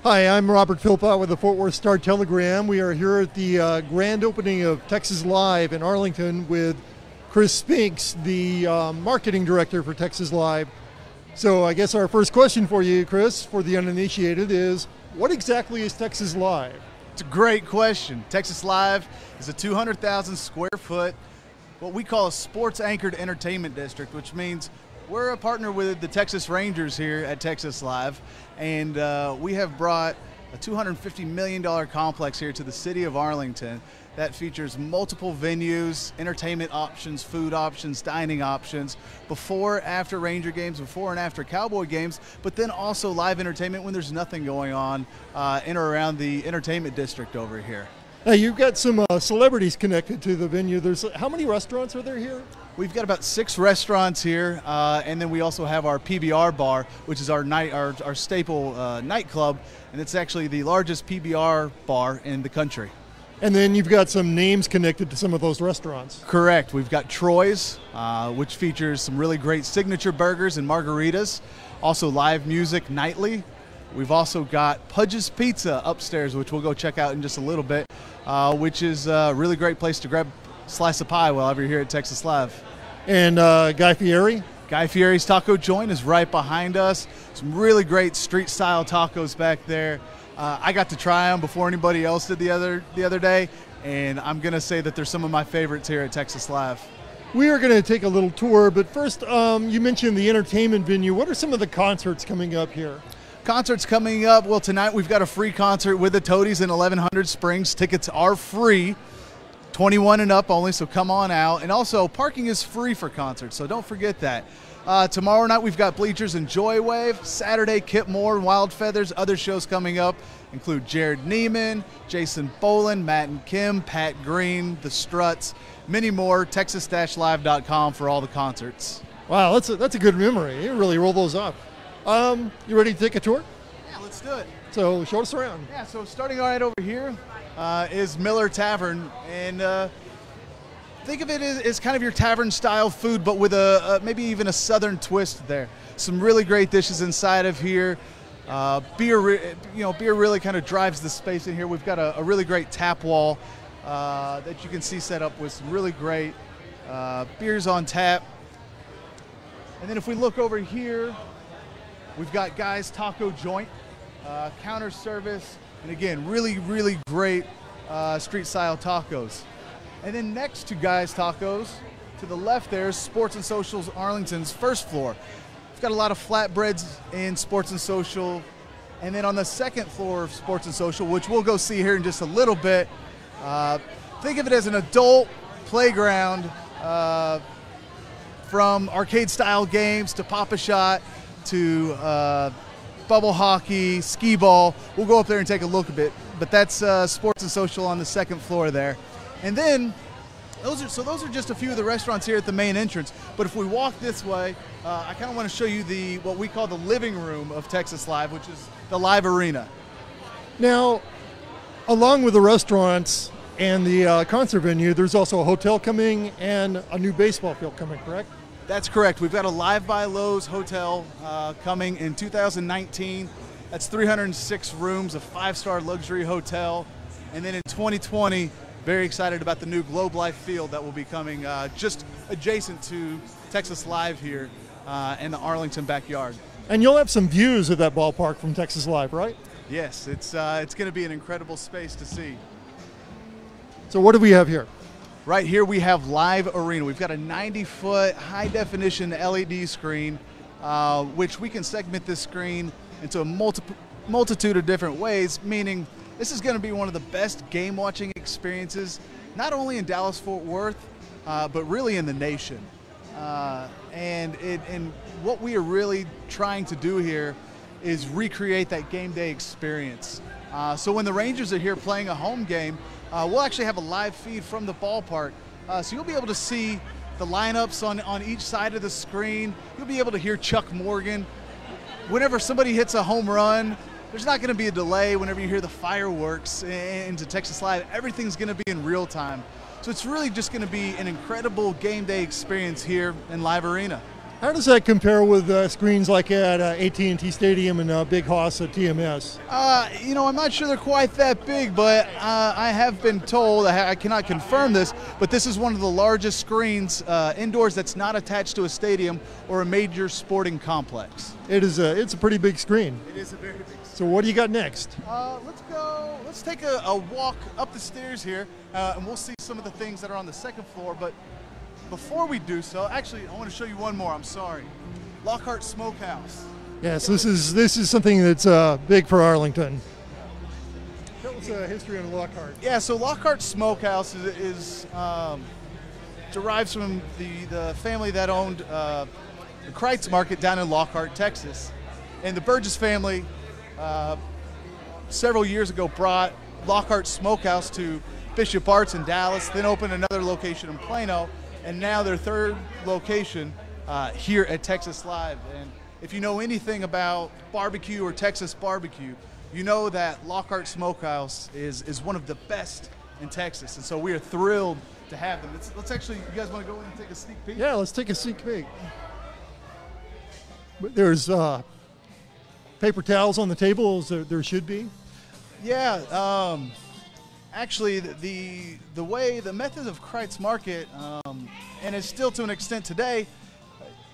Hi, I'm Robert Philpott with the Fort Worth Star-Telegram. We are here at the grand opening of Texas Live in Arlington with Chris Spinks, the marketing director for Texas Live. So I guess our first question for you, Chris, for the uninitiated is, what exactly is Texas Live? It's a great question. Texas Live is a 200,000 square foot, what we call a sports anchored entertainment district, which means we're a partner with the Texas Rangers here at Texas Live, and we have brought a $250 million complex here to the city of Arlington that features multiple venues, entertainment options, food options, dining options, before, after Ranger games, before and after Cowboy games, but then also live entertainment when there's nothing going on in or around the entertainment district over here. Now you've got some celebrities connected to the venue. How many restaurants are there here? We've got about 6 restaurants here, and then we also have our PBR bar, which is our staple nightclub, and it's actually the largest PBR bar in the country. And then you've got some names connected to some of those restaurants. Correct. We've got Troy's, which features some really great signature burgers and margaritas, also live music nightly. We've also got Pudge's Pizza upstairs, which we'll go check out in just a little bit, which is a really great place to grab a slice of pie while you're here at Texas Live. And Guy Fieri? Guy Fieri's Taco Joint is right behind us. Some really great street-style tacos back there. I got to try them before anybody else did the other day, and I'm going to say that they're some of my favorites here at Texas Live. We are going to take a little tour, but first, you mentioned the entertainment venue. What are some of the concerts coming up here? Concerts coming up. Well, tonight we've got a free concert with the Toadies in 1100 Springs. Tickets are free, 21 and up only, so come on out. And also, parking is free for concerts, so don't forget that. Tomorrow night we've got Bleachers and Joywave. Saturday, Kip Moore and Wild Feathers. Other shows coming up include Jared Neiman, Jason Boland, Matt and Kim, Pat Green, The Struts, many more. Texas-live.com for all the concerts. Wow, that's a good memory. You really roll those up. You ready to take a tour? Yeah, let's do it. So show us around. Yeah, so starting right over here is Miller Tavern, and think of it as kind of your tavern-style food, but with maybe even a southern twist there. Some really great dishes inside of here. Beer really kind of drives the space in here. We've got a really great tap wall that you can see set up with some really great beers on tap. And then if we look over here, we've got Guy's Taco Joint, counter service, and again, really, really great street-style tacos. And then next to Guy's Tacos, to the left there's Sports and Social's Arlington's first floor. We've got a lot of flatbreads in Sports and Social. And then on the second floor of Sports and Social, which we'll go see here in just a little bit, think of it as an adult playground from arcade-style games to Pop-A-Shot to bubble hockey, skee ball. We'll go up there and take a look a bit. But that's Sports and Social on the second floor there. And then, those are just a few of the restaurants here at the main entrance. But if we walk this way, I kind of want to show you what we call the living room of Texas Live, which is the Live Arena. Now, along with the restaurants and the concert venue, there's also a hotel coming and a new baseball field coming, correct? That's correct. We've got a Live by Lowe's hotel coming in 2019. That's 306 rooms, a 5-star luxury hotel. And then in 2020, very excited about the new Globe Life Field that will be coming just adjacent to Texas Live here in the Arlington backyard. And you'll have some views of that ballpark from Texas Live, right? Yes, it's going to be an incredible space to see. So what do we have here? Right here we have Live Arena. We've got a 90-foot high-definition LED screen, which we can segment this screen into a multitude of different ways, meaning this is going to be one of the best game watching experiences, not only in Dallas-Fort Worth, but really in the nation. And what we are really trying to do here is recreate that game day experience. So when the Rangers are here playing a home game, we'll actually have a live feed from the ballpark. So you'll be able to see the lineups on each side of the screen. You'll be able to hear Chuck Morgan. Whenever somebody hits a home run, there's not going to be a delay whenever you hear the fireworks into Texas Live. Everything's going to be in real time. So it's really just going to be an incredible game day experience here in Live Arena. How does that compare with screens like at AT&T Stadium and Big Hoss at TMS? You know, I'm not sure they're quite that big, but I have been told, I cannot confirm this, but this is one of the largest screens indoors that's not attached to a stadium or a major sporting complex. It's a pretty big screen. It is a very big screen. So what do you got next? Let's take a walk up the stairs here, and we'll see some of the things that are on the second floor, but before we do so, actually, I want to show you one more. I'm sorry. Lockhart Smokehouse. Yes, this is something that's big for Arlington. Tell us a history on Lockhart. Yeah, so Lockhart Smokehouse derives from the family that owned the Kreitz Market down in Lockhart, Texas. And the Burgess family, several years ago, brought Lockhart Smokehouse to Bishop Arts in Dallas, then opened another location in Plano, and now their third location here at Texas Live. And if you know anything about barbecue or Texas barbecue, you know that Lockhart Smokehouse is one of the best in Texas. And so we are thrilled to have them. Let's actually, you guys want to go in and take a sneak peek? Yeah, let's take a sneak peek. There's paper towels on the table, as there should be. Yeah, actually, the method of Kreitz Market, and it's still to an extent today,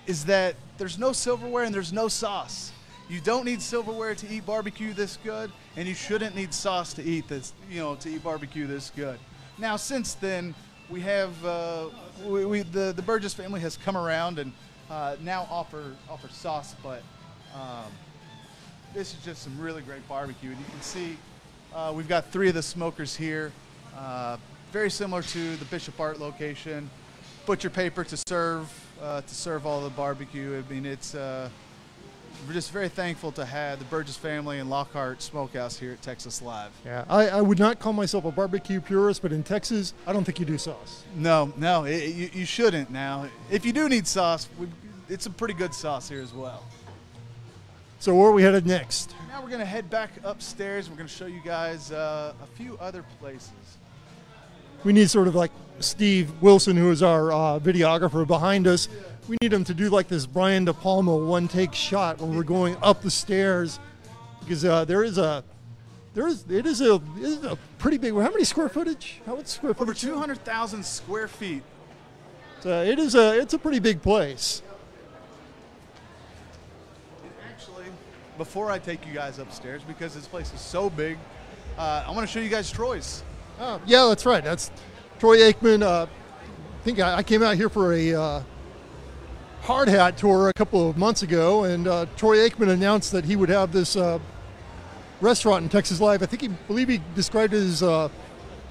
is that there's no silverware and there's no sauce. You don't need silverware to eat barbecue this good, and you shouldn't need sauce to eat this, to eat barbecue this good. Now, since then, we have the Burgess family has come around and now offer sauce, but this is just some really great barbecue, and you can see. We've got 3 of the smokers here, very similar to the Bishop Art location. Butcher paper to serve all the barbecue. I mean, we're just very thankful to have the Burgess family and Lockhart Smokehouse here at Texas Live. Yeah, I would not call myself a barbecue purist, but in Texas, I don't think you do sauce. No, you shouldn't. Now, if you do need sauce, it's a pretty good sauce here as well. So where are we headed next? Now we're going to head back upstairs. We're going to show you guys a few other places. We need sort of like Steve Wilson, who is our videographer behind us. We need him to do like this Brian De Palma one-take shot when we're going up the stairs, because it is a pretty big. How many square footage? How much square footage? Over 200,000 square feet. So it's a pretty big place. Before I take you guys upstairs, because this place is so big, I want to show you guys Troy's. Oh, yeah, that's right. That's Troy Aikman. I think I came out here for a hard hat tour a couple of months ago, and Troy Aikman announced that he would have this restaurant in Texas Live. I believe he described it as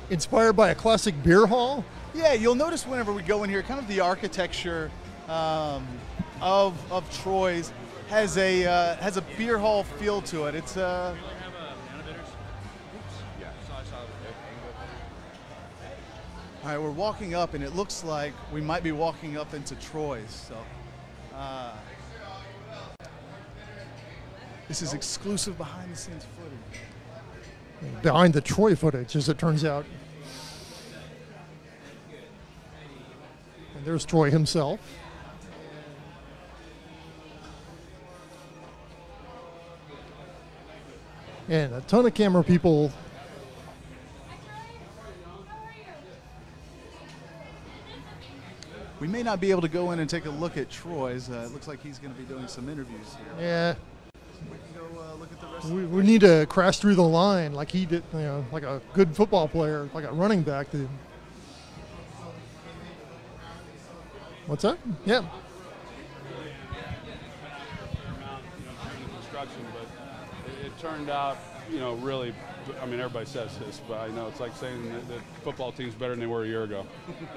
inspired by a classic beer hall. Yeah, you'll notice whenever we go in here, kind of the architecture of Troy's has a beer hall feel to it. It's all right, we're walking up, and it looks like we might be walking up into Troy's. So this is exclusive behind-the-scenes footage. Behind the Troy footage, as it turns out. And there's Troy himself. And a ton of camera people. We may not be able to go in and take a look at Troy's. It looks like he's going to be doing some interviews here. Yeah. We can go look at the rest. We need to crash through the line like he did, like a good football player, like a running back did. What's that? Yeah. Construction, but it turned out, really. I mean, everybody says this, but I know it's like saying that the football team's better than they were a year ago.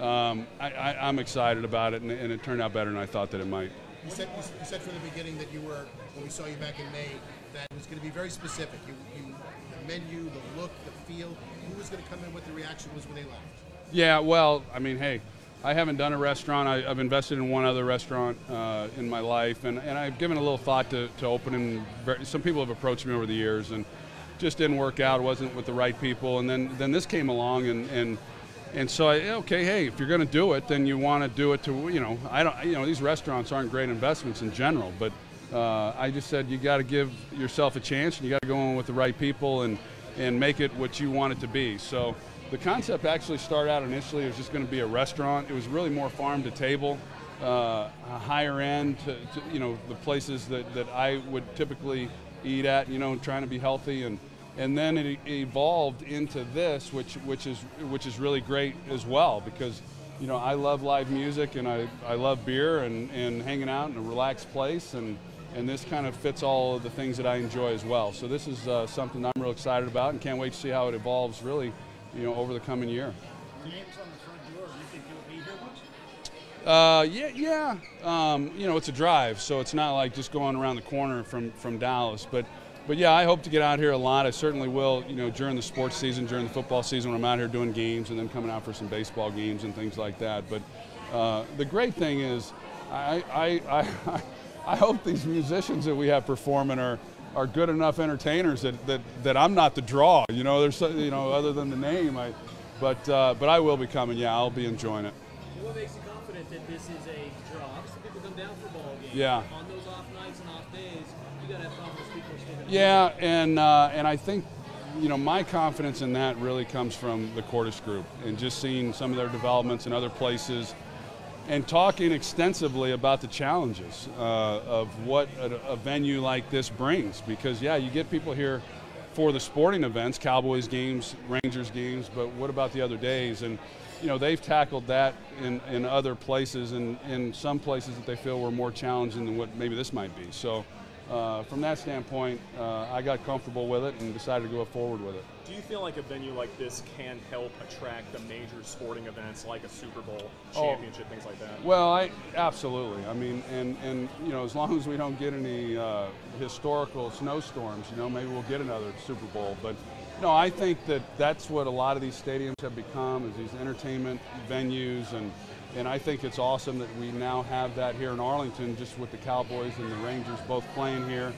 I'm excited about it, and it turned out better than I thought that it might. You said from the beginning that you were, when we saw you back in May, that it was going to be very specific. The menu, the look, the feel. Who was going to come in? What the reaction was when they left? Yeah, well, I mean, hey, I haven't done a restaurant. I've invested in one other restaurant in my life, and I've given a little thought to opening. Some people have approached me over the years, and just didn't work out. Wasn't with the right people, and then this came along, and And so, okay, hey, if you're going to do it, then you want to do it to, these restaurants aren't great investments in general, but I just said you got to give yourself a chance, and you got to go in with the right people and make it what you want it to be. So the concept actually started out initially, it was just going to be a restaurant. It was really more farm to table, a higher end to the places that I would typically eat at, trying to be healthy, and then it evolved into this, which is really great as well, because I love live music, and I love beer and hanging out in a relaxed place, and this kind of fits all of the things that I enjoy as well. So this is something I'm real excited about, and can't wait to see how it evolves really, over the coming year. Names on the front door. Do you think you'll be here much? Yeah. It's a drive, so it's not like just going around the corner from Dallas, but yeah, I hope to get out here a lot. I certainly will, during the sports season, during the football season, when I'm out here doing games, and then coming out for some baseball games and things like that. But the great thing is, I hope these musicians that we have performing are good enough entertainers that I'm not the draw. There's other than the name. But I will be coming. Yeah, I'll be enjoying it. What makes you confident that this is a draw? Some people come down for ball games. Yeah. On those off nights and off days, you gotta have confidence people are still gonna. Yeah, and I think my confidence in that really comes from the Cordish group, and just seeing some of their developments in other places, and talking extensively about the challenges of what a venue like this brings. Because yeah, you get people here for the sporting events, Cowboys games, Rangers games, but what about the other days? And they've tackled that in other places, and in some places that they feel were more challenging than what maybe this might be. So from that standpoint, I got comfortable with it and decided to go forward with it. Do you feel like a venue like this can help attract the major sporting events like a Super Bowl, championship, things like that? Well, absolutely. I mean, and as long as we don't get any historical snowstorms, maybe we'll get another Super Bowl. But no, I think that's what a lot of these stadiums have become, is these entertainment venues, and I think it's awesome that we now have that here in Arlington, just with the Cowboys and the Rangers both playing here.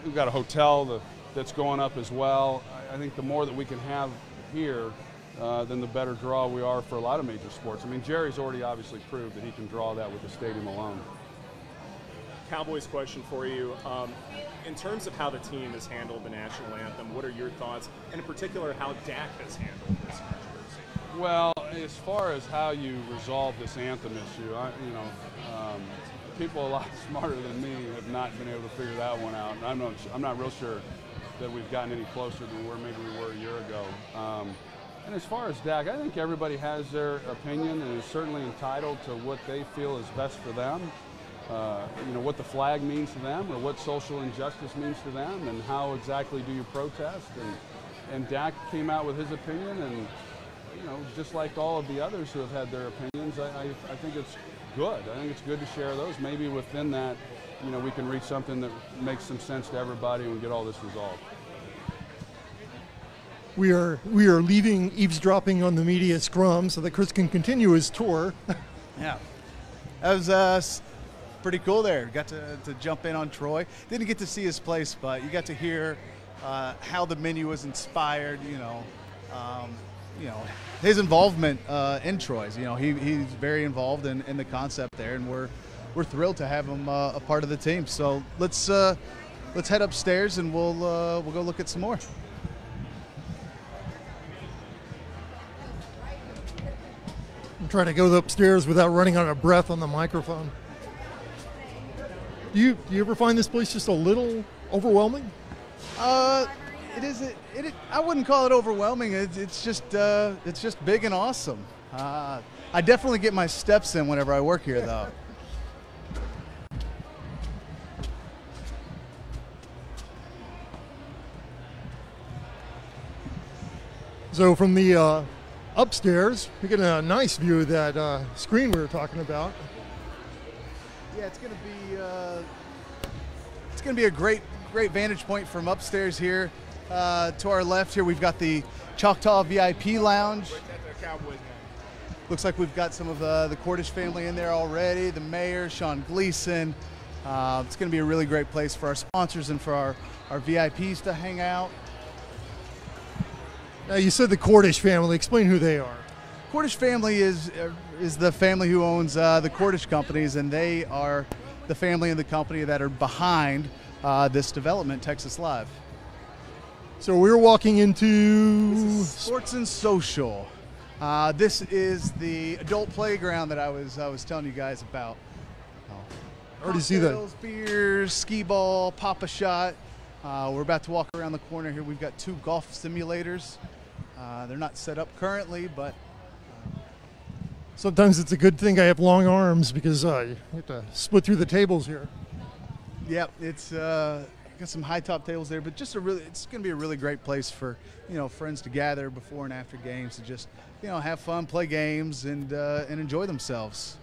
We've got a hotel that's going up as well. I think the more that we can have here, then the better draw we are for a lot of major sports. I mean, Jerry's already obviously proved that he can draw that with the stadium alone. Cowboys question for you. In terms of how the team has handled the national anthem, what are your thoughts, and in particular how Dak has handled this controversy? Well, as far as how you resolve this anthem issue, people a lot smarter than me have not been able to figure that one out. And I'm not real sure that we've gotten any closer than where maybe we were a year ago. And as far as Dak, I think everybody has their opinion and is certainly entitled to what they feel is best for them. What the flag means to them, or what social injustice means to them, and how exactly do you protest. And Dak came out with his opinion, and just like all of the others who have had their opinions, I think it's good. I think it's good to share those. Maybe within that, we can reach something that makes some sense to everybody and get all this resolved. We are leaving eavesdropping on the media scrum so that Chris can continue his tour. Yeah, that was pretty cool there. Got to jump in on Troy. Didn't get to see his place, but you got to hear how the menu was inspired. His involvement in Troy's. He's very involved in the concept there, and we're thrilled to have him a part of the team. So let's head upstairs, and we'll go look at some more. I'm trying to go upstairs without running out of breath on the microphone. Do you ever find this place just a little overwhelming? It is. I wouldn't call it overwhelming. It's just big and awesome. I definitely get my steps in whenever I work here, though. So from the upstairs, we get a nice view of that screen we were talking about. Yeah, it's gonna be a great vantage point from upstairs here. To our left here, we've got the Choctaw VIP Lounge. Looks like we've got some of the Cordish family in there already. The mayor, Sean Gleason. It's going to be a really great place for our sponsors and for our VIPs to hang out. Now, you said the Cordish family. Explain who they are. Cordish family is the family who owns the Cordish companies, and they are the family and the company that are behind this development, Texas Live. So we're walking into Sports and Social. This is the adult playground that I was telling you guys about. I already see that. Cocktails, beers, skee ball, pop-a-shot. We're about to walk around the corner here. We've got 2 golf simulators. They're not set up currently, but sometimes it's a good thing I have long arms because you have to split through the tables here. yep, it's got some high top tables there, but it's going to be a really great place for friends to gather before and after games to just have fun, play games, and enjoy themselves.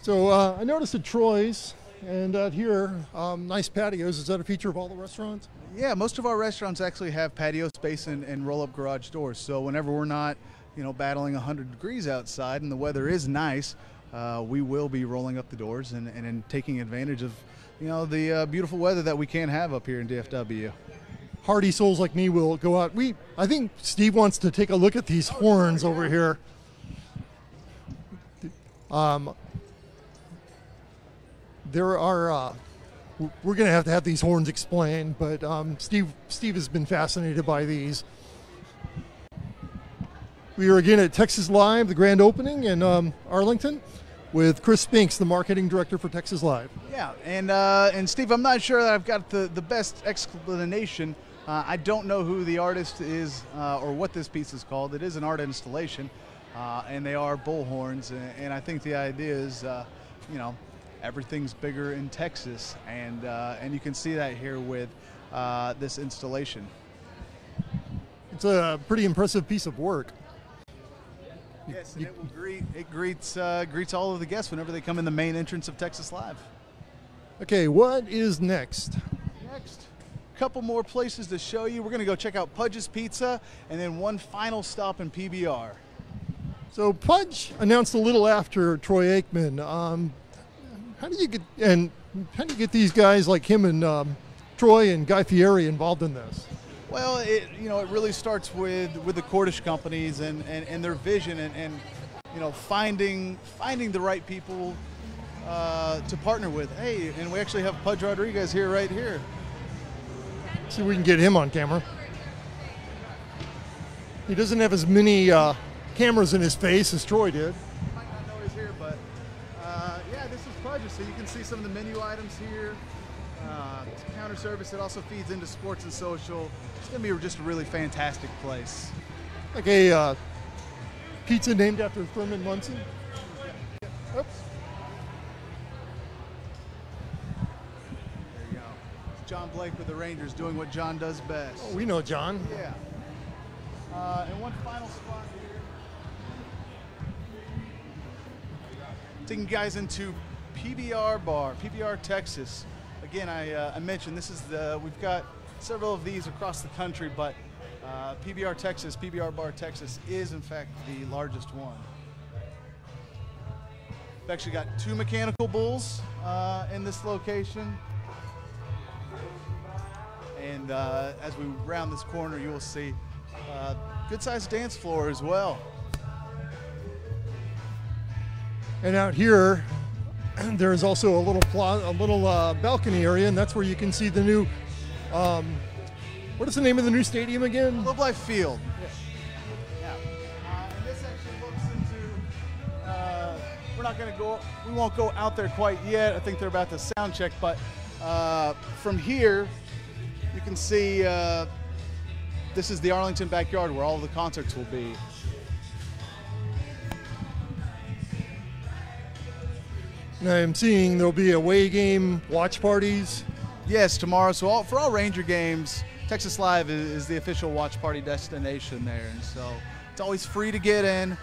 So I noticed at Troy's and out here, nice patios. Is that a feature of all the restaurants? Yeah, most of our restaurants actually have patio space and roll-up garage doors. So whenever we're not, battling 100 degrees outside and the weather is nice, we will be rolling up the doors and taking advantage of, the beautiful weather that we can have up here in DFW. Hardy souls like me will go out. I think Steve wants to take a look at these horns over here. There are, we're going to have these horns explained, but Steve has been fascinated by these. We are again at Texas Live, the grand opening in Arlington, with Chris Spinks, the marketing director for Texas Live. Yeah, and Steve, I'm not sure that I've got the best explanation. I don't know who the artist is or what this piece is called. It is an art installation, and they are bullhorns, and I think the idea is, everything's bigger in Texas, and you can see that here with this installation. It's a pretty impressive piece of work. Yes, and it greets all of the guests whenever they come in the main entrance of Texas Live. Okay, what is next? Next, a couple more places to show you. We're going to go check out Pudge's Pizza, and then one final stop in PBR. So Pudge announced a little after Troy Aikman. How do you get these guys like him and Troy and Guy Fieri involved in this? Well, it really starts with the Cordish companies and their vision and finding the right people to partner with. Hey, and we actually have Pudge Rodriguez right here. See if we can get him on camera. He doesn't have as many cameras in his face as Troy did. You might not know he's here, but yeah, this is Pudge. So you can see some of the menu items here. It's counter service. It also feeds into Sports and Social. It's going to be just a really fantastic place. Like a pizza named after Thurman Munson. Oops. There you go. It's John Blake with the Rangers doing what John does best. Oh, we know John. Yeah. And one final spot here. Taking you guys into PBR Bar, PBR Texas. Again, I mentioned this is we've got several of these across the country, but PBR Texas, PBR Bar Texas is in fact the largest one. We've actually got 2 mechanical bulls in this location. And as we round this corner, you will see good-sized dance floor as well. And out here, there is also a little balcony area, and that's where you can see the new. What is the name of the new stadium again? Globe Life Field. Yeah. And this actually looks into. We're not going to go. We won't go out there quite yet. I think they're about to sound check, but from here, you can see. This is the Arlington backyard where all of the concerts will be. I'm seeing there'll be away game watch parties. Yes, tomorrow. So for all Ranger games, Texas Live is the official watch party destination there, and so it's always free to get in.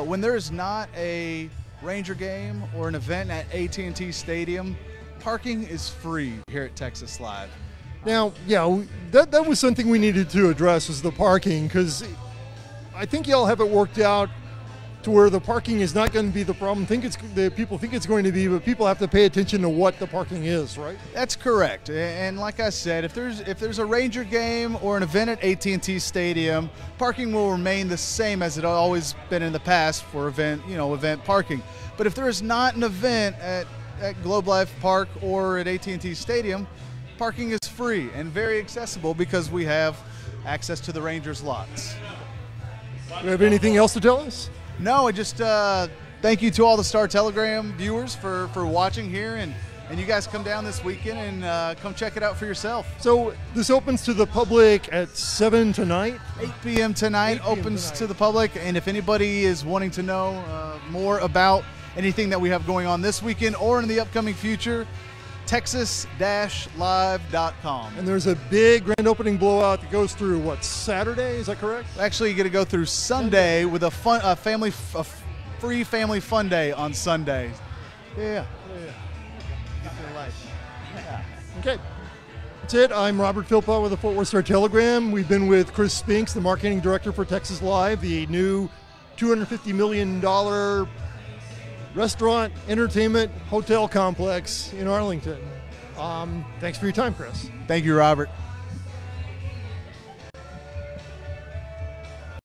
When there is not a Ranger game or an event at AT&T Stadium, parking is free here at Texas Live. Now, yeah, that was something we needed to address, is the parking, because I think y'all have it worked out to where the parking is not going to be the problem. The people think it's going to be, but people have to pay attention to what the parking is, right? That's correct. And like I said, if there's a Ranger game or an event at AT&T Stadium, parking will remain the same as it always been in the past for event parking. But if there is not an event at Globe Life Park or at AT&T Stadium, parking is free and very accessible because we have access to the Rangers lots. Do you have anything else to tell us? No, I just thank you to all the Star Telegram viewers for watching here, and you guys come down this weekend and come check it out for yourself. So this opens to the public at 7 tonight? 8 p.m. tonight opens to the public, and if anybody is wanting to know more about anything that we have going on this weekend or in the upcoming future, texas-live.com. And there's a big grand opening blowout that goes through, what, Saturday? Is that correct? Actually, you're going to go through Sunday with a free family fun day on Sunday. Yeah. Okay. That's it. I'm Robert Philpott with the Fort Worth Star Telegram. We've been with Chris Spinks, the marketing director for Texas Live, the new $250 million restaurant, entertainment, hotel complex in Arlington. Thanks for your time, Chris. Thank you, Robert.